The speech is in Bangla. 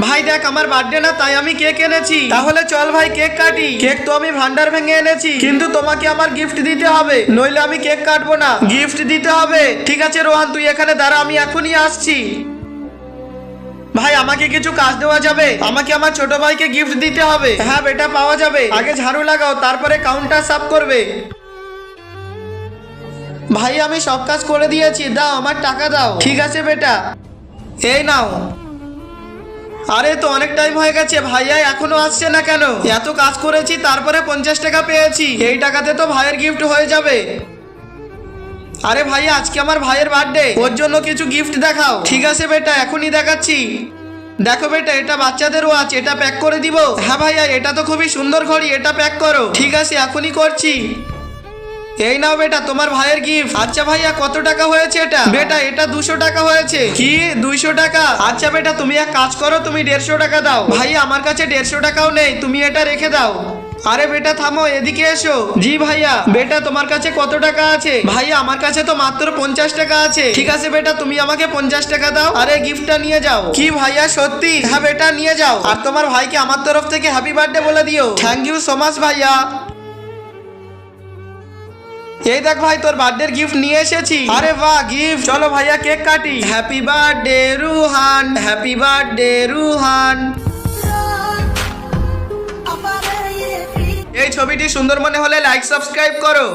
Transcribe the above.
ভাই দেখ আমার বার্থডে না, তাই আমি কেক এনেছি। তাহলে চল ভাই কেক কাটি। কেক তো আমি ভান্ডার ভেঙে এনেছি, কিন্তু তোমাকে আমার গিফট দিতে হবে, নইলে আমি কেক কাটবো না। গিফট দিতে হবে। ঠিক আছে রোহান, তুই এখানে দাঁড়া, আমি এখনই আসছি। ভাই আমাকে কিছু কাজ দেওয়া যাবে? আমাকে আমার ছোট ভাইকে গিফট দিতে হবে। হ্যাঁ বেটা পাওয়া যাবে। আগে ঝাড়ু লাগাও, তারপরে কাউন্টার সাফ করবে। ভাই আমি সব কাজ করে দিয়েছি, দাও আমার টাকা দাও। ঠিক আছে বেটা, এই নাও। আরে তো অনেক টাইম হয়ে গেছে, ভাইয়া এখনো আসছে না কেন? এত কাজ করেছি তারপরে 50 টাকা পেয়েছি, এই টাকাতে তো ভাইয়ের গিফট হয়ে যাবে। আরে ভাইয়া আজকে আমার ভাইয়ের বার্থডে, ওর জন্য কিছু গিফট দেখাও। ঠিক আছে বেটা, এখনই দেখাচ্ছি। দেখো বেটা, এটা বাচ্চাদের ওয়াচ, এটা প্যাক করে দিব। হ্যাঁ ভাইয়া, এটা তো খুবই সুন্দর ঘড়ি, এটা প্যাক করো। ঠিক আছে এখনই করছি। এই নাও বেটা তোমার ভাইয়ের গিফট। আচ্ছা ভাইয়া কত টাকা হয়েছে এটা? বেটা এটা 200 টাকা হয়েছে। কি 200 টাকা? আচ্ছা বেটা তুমি এক কাজ করো, তুমি 150 টাকা দাও। ভাইয়া আমার কাছে 150 টাকাও নেই, তুমি এটা রেখে দাও। আরে বেটা থামো, এদিকে এসো। জি ভাইয়া। বেটা তোমার কাছে কত টাকা আছে? ভাইয়া আমার কাছে তো মাত্র 50 টাকা আছে। ঠিক আছে বেটা তুমি আমাকে 50 টাকা দাও, আরে গিফটটা নিয়ে যাও। কি ভাইয়া সত্যি? হ্যাঁ বেটা নিয়ে যাও, আর তোমার ভাইকে আমার তরফ থেকে হ্যাপি বার্থডে বলে দিও। থ্যাংক ইউ সো মাচ ভাইয়া। এই দেখ ভাই তোর বার্থডে গিফট নিয়ে এসেছি। আরে বাহ গিফট, চলো ভাইয়া কেক কাটি। Happy birthday Ruhan, happy birthday Ruhan. এই ছবিটি সুন্দর মনে হলে লাইক সাবস্ক্রাইব করো।